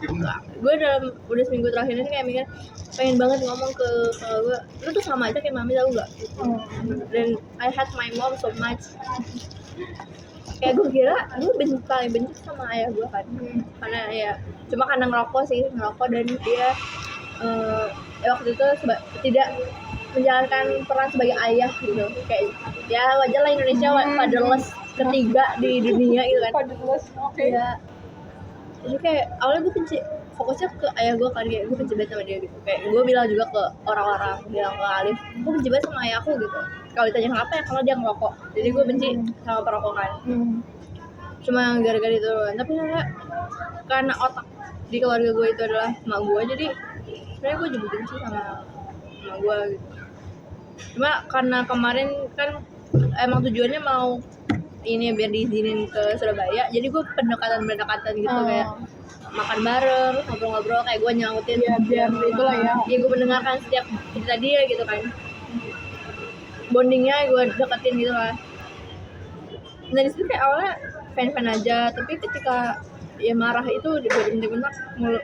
gue dalam udah seminggu terakhir ini kayak mikir pengen banget ngomong ke kakak gue, lu tuh sama aja kayak mami, tau gak gitu. Dan I hate my mom so much. Kayak gue kira gue paling benci sama ayah gue kan, karena ya cuma karena ngerokok dan dia waktu itu tidak menjalankan peran sebagai ayah gitu. Kayak ya wajar lah Indonesia fatherless ketiga di dunia gitu kan. Fatherless, oke. Ya, jadi kayak awalnya gue benci, fokusnya ke ayah gue kan, kayak gue benci banget sama dia gitu. Kayak gue bilang juga ke orang-orang, bilang ke Alif, gue benci banget sama ayahku gitu. Kalau ditanya kenapa ya, karena dia ngerokok. Jadi gue benci sama perokokan. Cuma gara-gara itu doang. Tapi karena otak di keluarga gue itu adalah emak gue, jadi sebenarnya gue juga benci sama emak gue gitu. Cuma karena kemarin kan emang tujuannya mau ini biar diizinin ke Surabaya, jadi gue pendekatan gitu kayak makan bareng, ngobrol-ngobrol, kayak gue nyautin ya biar itulah ya. ya gue mendengarkan setiap cerita dia gitu kan, bondingnya gue deketin gitu lah. Dari situ kayak awalnya fan aja, tapi ketika ya marah itu bener-bener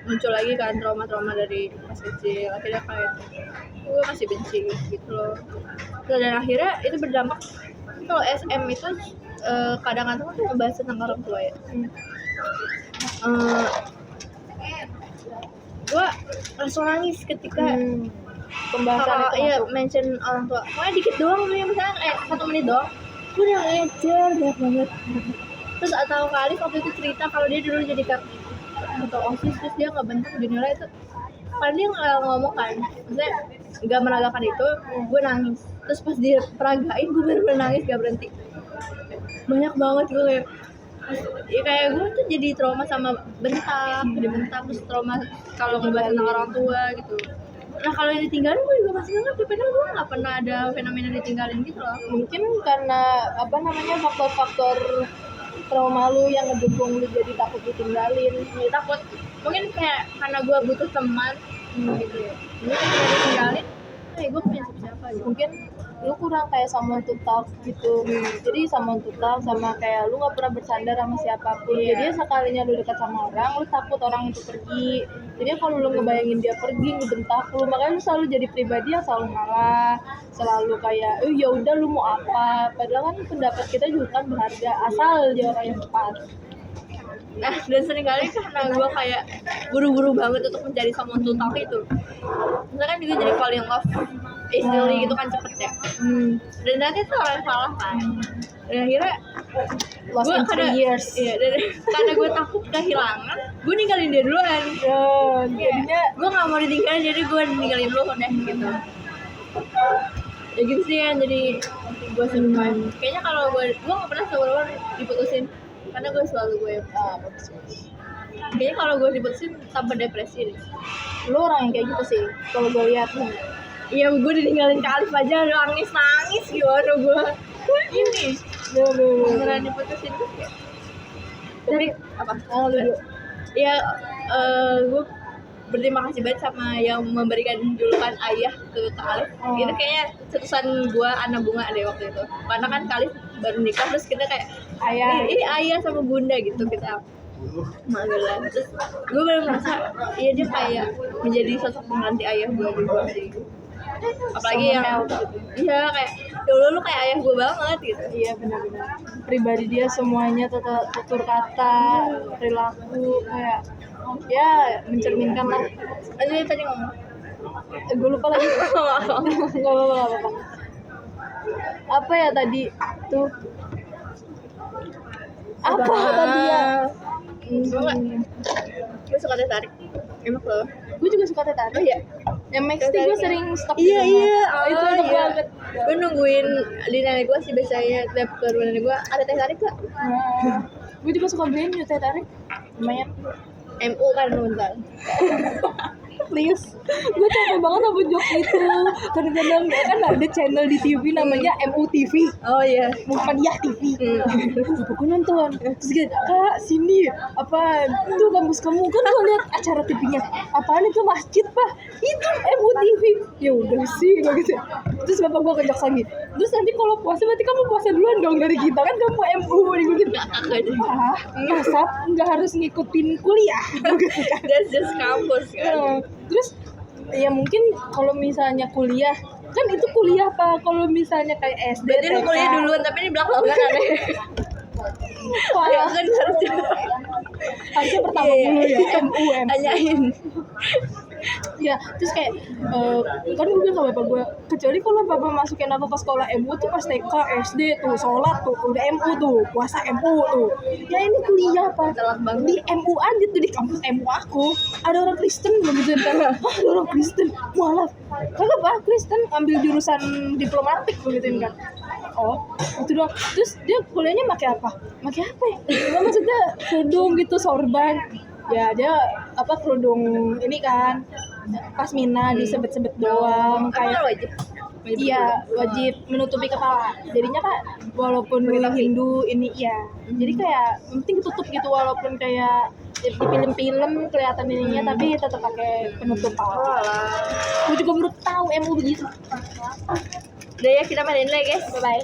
muncul lagi kan trauma-trauma dari pas kecil, akhirnya kayak gue masih benci gitu loh. Dan akhirnya itu berdampak kalau SM itu kadang-kadang tuh ngebahas tentang orang tua ya. Gue langsung nangis ketika Pembahasan itu iya masuk. mention orang tua. Pokoknya dikit doang nih, misalnya 1 menit doang. Gue udah ngejar banyak banget. Terus atau kali waktu itu cerita kalau dia dulu jadi ketua OSIS, terus dia nggak bentuk dinilai itu. Padahal dia nggak ngomong kan, maksudnya nggak meragakan itu, gue nangis. Terus pas dia peragain, gue bener-bener nangis gak berhenti. Banyak banget gue kayak, ya kayak gue tuh jadi trauma sama dibentak, terus trauma kalau ngebahas tentang orang tua gitu. Nah kalau yang ditinggalin gue juga masih ngerti, padahal gue nggak pernah ada fenomena ditinggalin gitu loh. Mungkin karena faktor-faktor trauma lu yang ngedukung lu jadi takut ditinggalin. Ya, takut mungkin kayak karena gue butuh teman gitu ya. Jadi kalau ditinggalin, gue punya siapa gitu. Mungkin lu kurang kayak someone to talk gitu. Jadi someone to talk sama kayak lu nggak pernah bersandar sama siapapun. Jadi sekalinya lu dekat sama orang, lu takut orang itu pergi. Jadi kalau lu ngebayangin dia pergi, ngebentak lu, makanya lu selalu jadi pribadi yang selalu ngalah, selalu kayak ya udah lu mau apa. Padahal kan pendapat kita juga kan berharga, asal dia orang yang tepat. Nah, dan seringkali karena gue kayak buru-buru banget untuk mencari someone to talk itu. Misalkan juga jadi fall in love easily gitu kan, cepet ya. Dan nanti itu orang salah kan. Dan akhirnya Lost in 3 years. Iya, dan karena gue takut kehilangan, gue ninggalin dia duluan. Jadinya Gue gak mau ditinggalin, jadi gue ninggalin dulu deh gitu. Ya gitu sih ya, jadi gue survive. Kayaknya kalau gue gak pernah seluruh diputusin, karena gue selalu gue bagus. kayaknya kalau gue diputusin tambah depresi deh. Lu orang yang kayak gitu sih kalau gue lihat. Iya, gue ditinggalin ke Alif aja nangis gimana gue ini beneran diputusin tuh kayak. Tapi apa? Lu Ya gue berterima kasih banget sama yang memberikan julukan ayah ke Alif. Itu kayaknya cetusan gue anak bunga deh waktu itu, karena kan Alif baru nikah, terus kita kayak ayah. ini ayah sama bunda gitu kita magelan. Terus gue baru merasa iya dia kayak menjadi sosok pengganti ayah gue juga sih. Apalagi yang iya kayak dulu lu kayak ayah gue banget gitu. Iya benar-benar. Pribadi dia semuanya tutur kata, perilaku kayak ya mencerminkan lah. Aja tadi ngomong. Gue lupa lagi. Gak apa-apa. Apa ya tadi tuh? Apa tadi ya? Gue suka teh tarik. Enak loh. Gue juga suka teh tarik. Oh iya. Yang Max gue sering stok di Iya rumah. iya. Itu enak banget. Gue nungguin di nenek gue sih, biasanya tiap ke rumah nenek gue ada teh tarik gak? Nah, gue juga suka beliin teh tarik. Lumayan. MU kan bentar. Please, gue capek banget sama jokes itu. Kadang-kadang ya kan ada channel di TV namanya MUTV, Oh iya. Muhammadiyah TV. Gue nonton, terus gitu, kak sini apa itu kampus kamu kan gue lihat acara TV-nya, apaan itu masjid pak? Itu MUTV. Ya udah sih gue gitu. Terus bapak gue kejak lagi. Terus nanti kalau puasa berarti kamu puasa duluan dong dari kita kan kamu MU gitu. Masa nggak harus ngikutin kuliah? Gitu kan. That's just kampus kan. Terus ya mungkin kalau misalnya kuliah kan itu kuliah pak, kalau misalnya kayak SD Berarti lu kuliah duluan tapi di belakang aneh. Ya kan harusnya pertama dulu ya MUM. Tanyain. Ya terus kayak kan gue bilang sama bapak gue, kecuali kalau bapak masukin aku ke sekolah MU tuh pas TK SD tuh sholat tuh udah MU tuh, puasa MU tuh. Ya ini kuliah pak, Telat banget. di MU aja tuh, di kampus MU aku ada orang Kristen belum gitu kan? Ada orang Kristen, mualaf. Kagak pak, Kristen ambil jurusan diplomatik begitu kan? Oh itu doang. Terus dia kuliahnya pakai apa ya? Nggak, maksudnya kerudung gitu, sorban. Ya dia kerudung ini kan pasmina disebet-sebet doang Kayak kayak wajib. Iya, wajib menutupi kepala. Jadinya kak, walaupun lu Hindu ini ya, jadi kayak yang penting tutup gitu walaupun kayak di film-film kelihatan ininya, tapi tetap pakai penutup kepala. Gue juga baru tahu MU begitu. Udah ya kita mainin lagi guys. Bye bye.